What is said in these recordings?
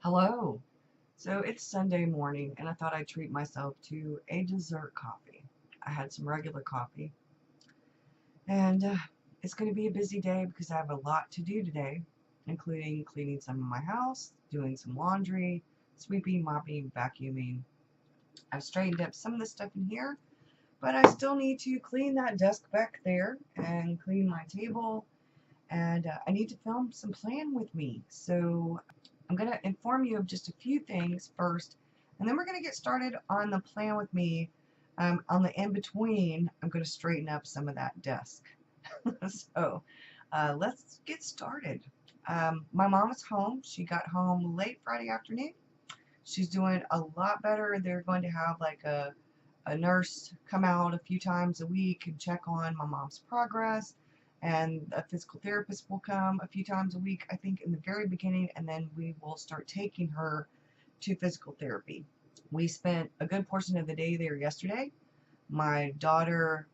Hello. So it's Sunday morning, and I thought I'd treat myself to a dessert coffee. I had some regular coffee, and it's going to be a busy day because I have a lot to do today, including cleaning some of my house, doing some laundry, sweeping, mopping, vacuuming. I've straightened up some of the stuff in here, but I still need to clean that desk back there and clean my table, and I need to film some plan with me. So I'm going to inform you of just a few things first, and then we're going to get started on the plan with me. On the in-between, I'm going to straighten up some of that desk. So let's get started. My mom is home. She got home late Friday afternoon. She's doing a lot better. They're going to have like a nurse come out a few times a week and check on my mom's progress, and a physical therapist will come a few times a week, I think, in the very beginning, and then we will start taking her to physical therapy. We spent a good portion of the day there yesterday. My daughter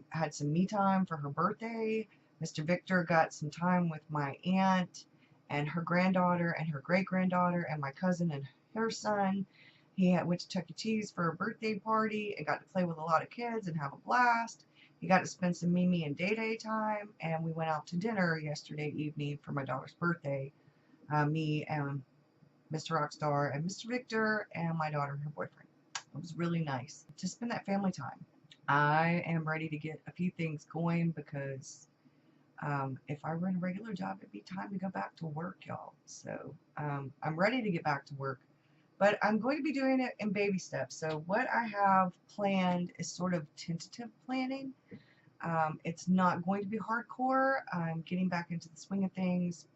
had some me time for her birthday. Mr. Victor got some time with my aunt and her granddaughter and her great-granddaughter and my cousin and her son. He went to Chuck E. Cheese for a birthday party and got to play with a lot of kids and have a blast. He got to spend some Mimi and Day Day time, and we went out to dinner yesterday evening for my daughter's birthday. Me and Mr. Rockstar and Mr. Victor and my daughter and her boyfriend. It was really nice to spend that family time. I am ready to get a few things going because if I were in a regular job, it'd be time to go back to work, y'all. So I'm ready to get back to work. But I'm going to be doing it in baby steps. So what I have planned is sort of tentative planning. It's not going to be hardcore. I'm getting back into the swing of things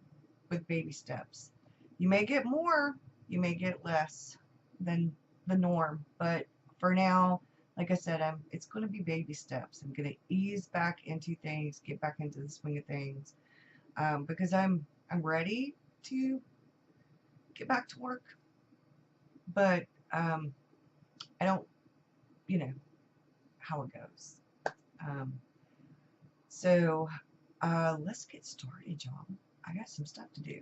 with baby steps. You may get more, you may get less than the norm. But for now, like I said, it's going to be baby steps. I'm going to ease back into things, get back into the swing of things, because I'm ready to get back to work. But I don't, how it goes. So let's get started, y'all. I got some stuff to do.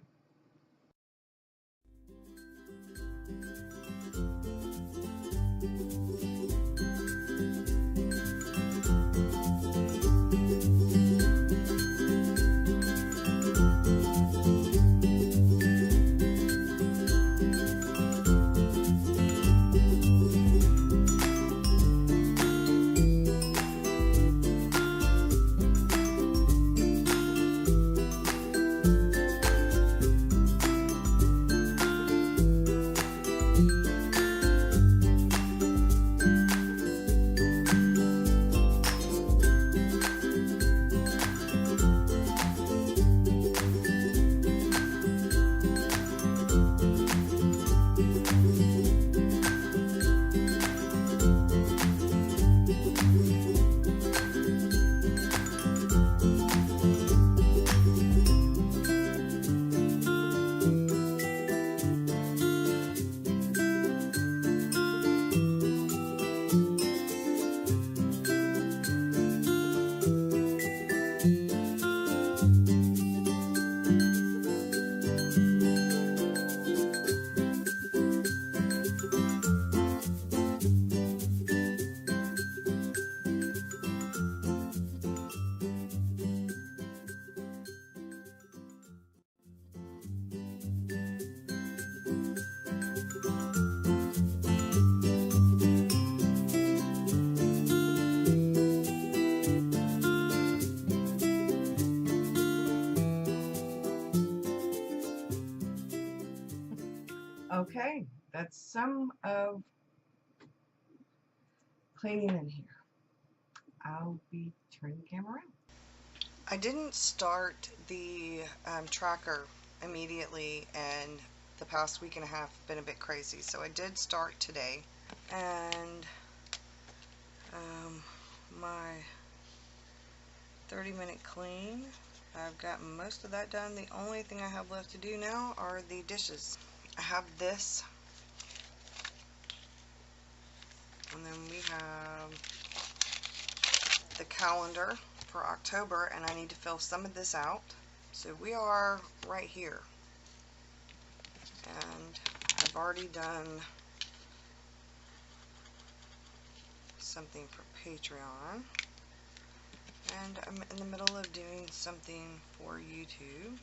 Okay, that's some of cleaning in here. I'll be turning the camera around. I didn't start the tracker immediately, and the past week and a half have been a bit crazy, so I did start today, and my 30-minute clean, I've gotten most of that done. The only thing I have left to do now are the dishes. I have this, and then we have the calendar for October, and I need to fill some of this out. So we are right here, and I've already done something for Patreon, and I'm in the middle of doing something for YouTube.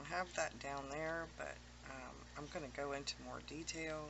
I have that down there, but I'm going to go into more detail.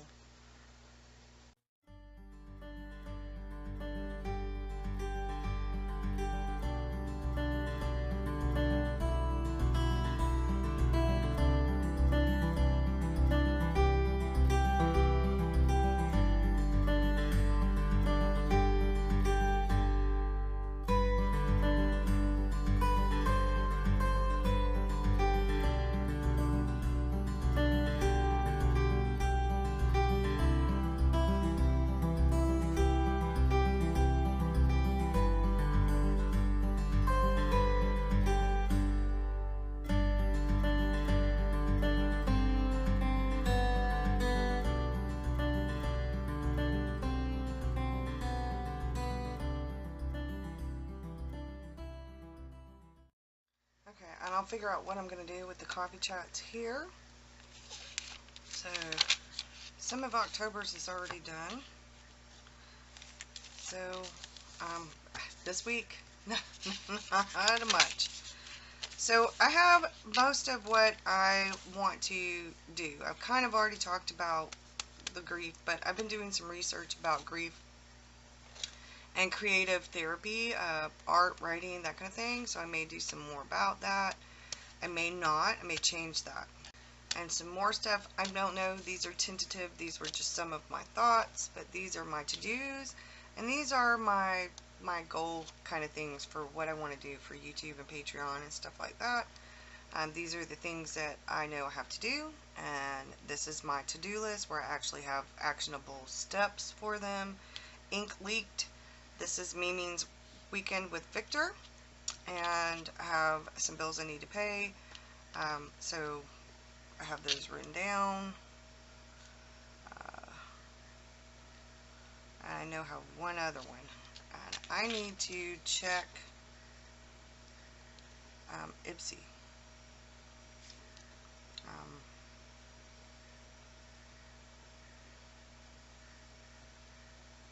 Okay, and I'll figure out what I'm going to do with the coffee chats here. So, some of October's is already done. So, this week, not much. So, I have most of what I want to do. I've kind of already talked about the grief, but I've been doing some research about grief and creative therapy, art, writing, that kind of thing. So I may do some more about that. I may not. I may change that. And some more stuff. I don't know. These are tentative. These were just some of my thoughts, but these are my to-dos. And these are my goal kind of things for what I want to do for YouTube and Patreon and stuff like that. These are the things that I know I have to do. And this is my to-do list where I actually have actionable steps for them. Ink leaked. This is Mimi's weekend with Victor, and I have some bills I need to pay, so I have those written down. I know I have one other one, and I need to check Ipsy.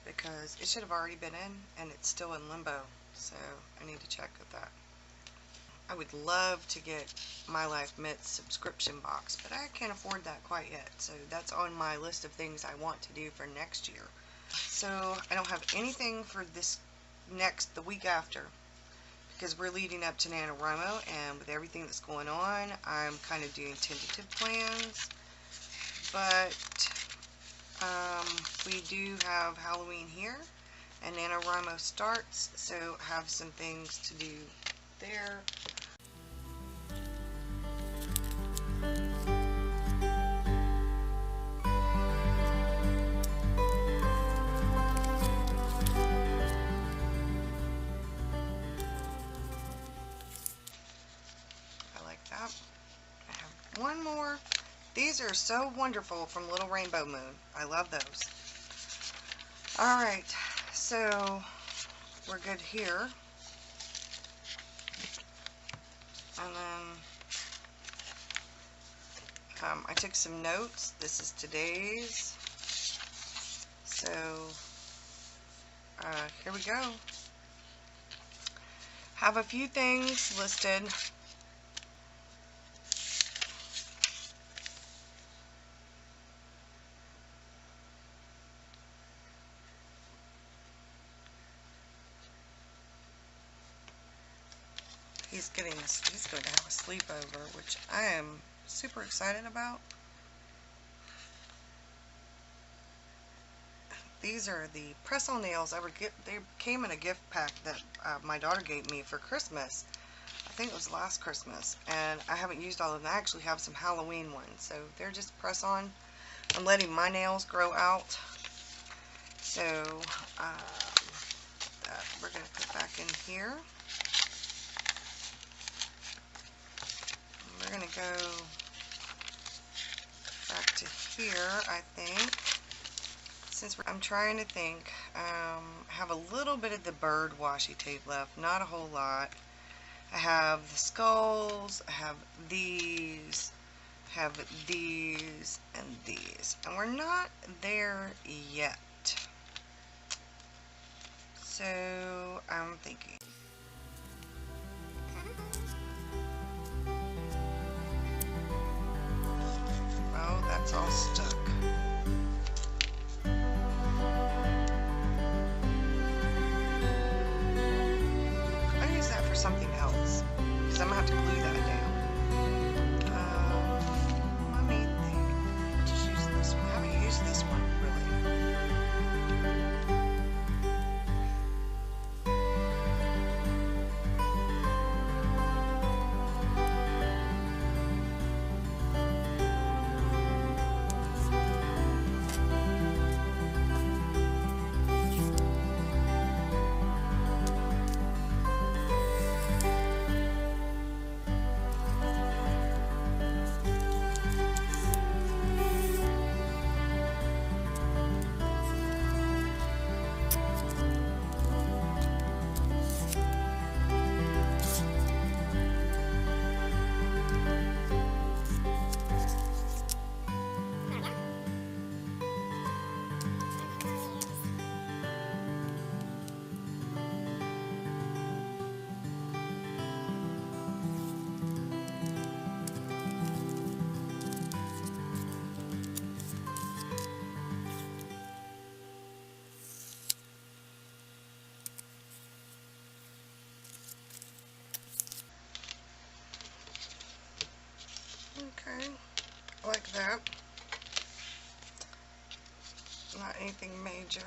Because it should have already been in, and it's still in limbo, so I need to check with that. I would love to get My Life Mit's subscription box, but I can't afford that quite yet, so that's on my list of things I want to do for next year. So I don't have anything for the week after, because we're leading up to NaNoWriMo, and with everything that's going on, I'm kind of doing tentative plans, but we do have Halloween here, and NaNoWriMo starts, so I have some things to do there. I like that. I have one more. These are so wonderful from Little Rainbow Moon. I love those. Alright, so we're good here. And then I took some notes. This is today's. So here we go. Have a few things listed. he's going to have a sleepover, which I am super excited about. These are the press-on nails. They came in a gift pack that my daughter gave me for Christmas. I think it was last Christmas, and I haven't used all of them. I actually have some Halloween ones, so they're just press-on. I'm letting my nails grow out, so that we're going to put back in here. And we're going to go back to here, I think. Since I'm trying to think, I have a little bit of the bird washi tape left, not a whole lot. I have the skulls, I have these, and these, and we're not there yet. So I'm thinking. Oh, that's all stuck. Something else, because I'm going to have to glue that down. Let me think. Just use this one. I haven't used this one Okay, like that. Not anything major.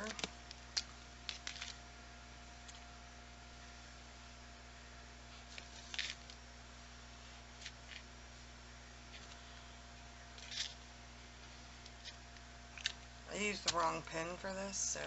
I used the wrong pen for this, so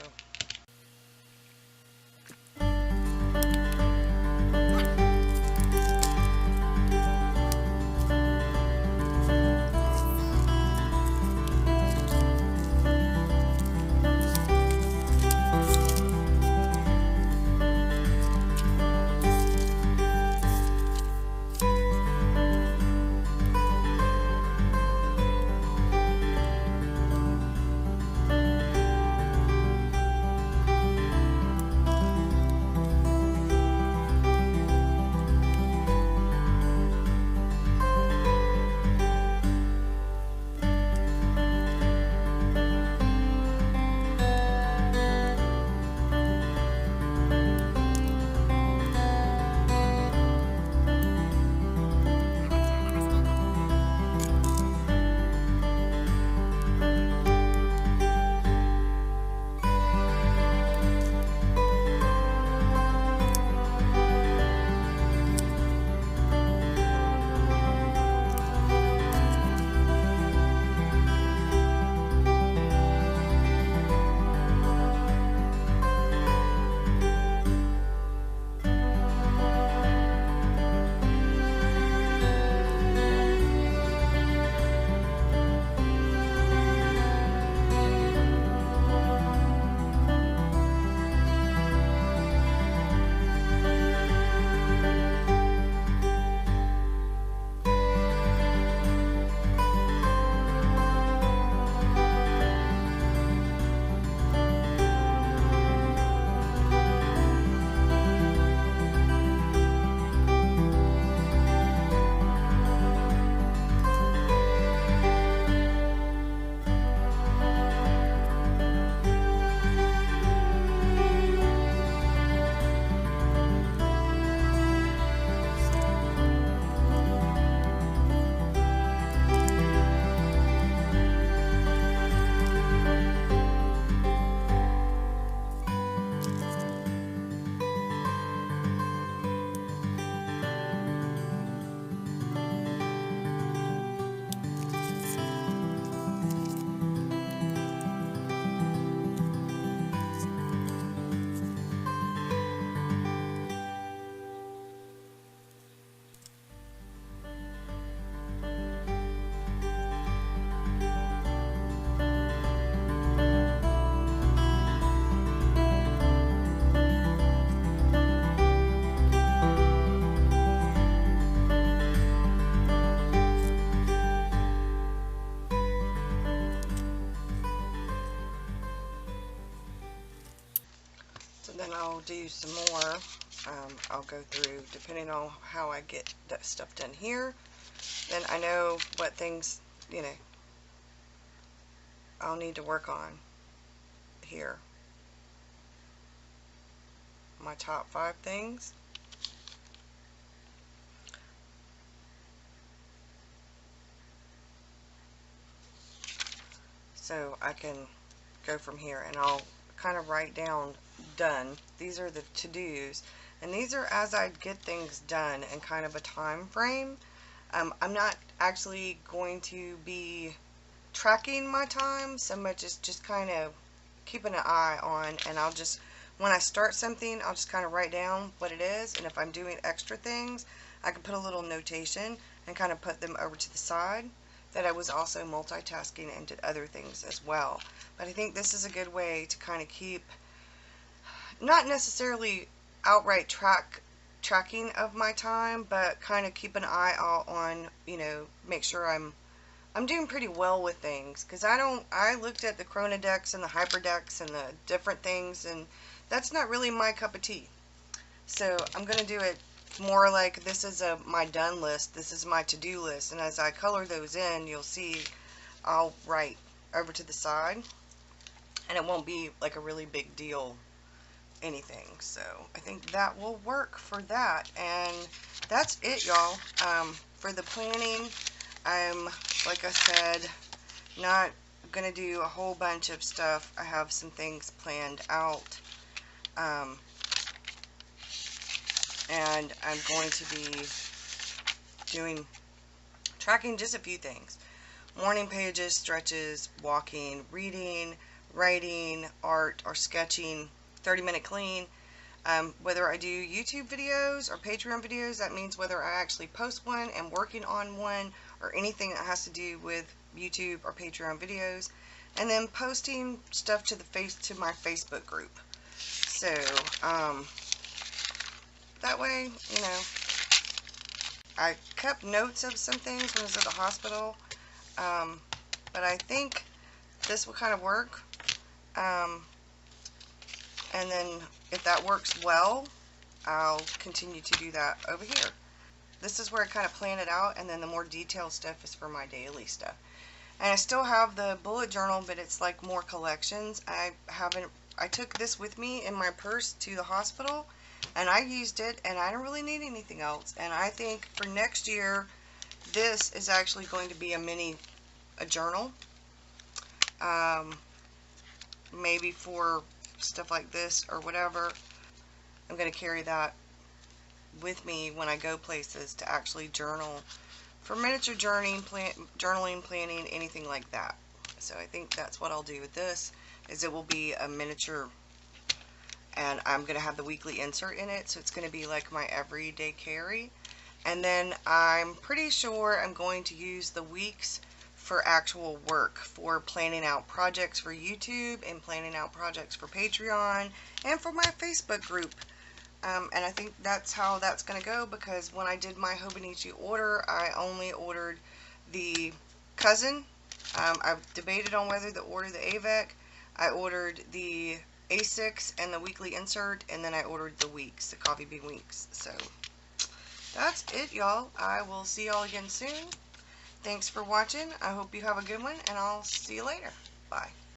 then I'll do some more. I'll go through, depending on how I get that stuff done here, then I know what things, you know, I'll need to work on here. My top 5 things. So I can go from here, and I'll kind of write down done. These are the to-dos, and these are as I get things done and kind of a time frame. I'm not actually going to be tracking my time so much as just kind of keeping an eye on, and I'll just, when I start something, I'll just kind of write down what it is, and if I'm doing extra things, I can put a little notation and kind of put them over to the side that I was also multitasking and did other things as well. But I think this is a good way to kind of keep, not necessarily outright tracking of my time, but kind of keep an eye out on, you know, make sure I'm doing pretty well with things, because I looked at the Chronodex and the Hyperdex and the different things, and that's not really my cup of tea. So I'm going to do it more like this is my done list, this is my to-do list, and as I color those in, you'll see I'll write over to the side, and it won't be like a really big deal anything. So I think that will work for that, and that's it, y'all. For the planning, I'm, like I said, not going to do a whole bunch of stuff. I have some things planned out. And I'm going to be tracking just a few things. Morning pages, stretches, walking, reading, writing, art, or sketching, 30-minute clean. Whether I do YouTube videos or Patreon videos, that means whether I actually post one and working on one, or anything that has to do with YouTube or Patreon videos, and then posting stuff to my Facebook group. So that way, you know, I kept notes of some things when I was at the hospital, but I think this will kind of work. And then if that works well, I'll continue to do that over here. This is where I kind of plan it out, and then the more detailed stuff is for my daily stuff. And I still have the bullet journal, but it's like more collections. I took this with me in my purse to the hospital, and I used it, and I don't really need anything else. And I think for next year, this is actually going to be a journal. Maybe for stuff like this or whatever. I'm going to carry that with me when I go places to actually journal for miniature journaling, planning, anything like that. So I think that's what I'll do with this, is it will be a miniature, and I'm going to have the weekly insert in it, so it's going to be like my everyday carry. And then I'm pretty sure I'm going to use the weeks for actual work, for planning out projects for YouTube and planning out projects for Patreon and for my Facebook group. And I think that's how that's going to go, because when I did my Hobonichi order, I only ordered the cousin. I've debated on whether to order the AVEC. I ordered the A6 and the weekly insert, and then I ordered the weeks, the coffee bean weeks. So that's it, y'all. I will see y'all again soon. Thanks for watching. I hope you have a good one, and I'll see you later. Bye.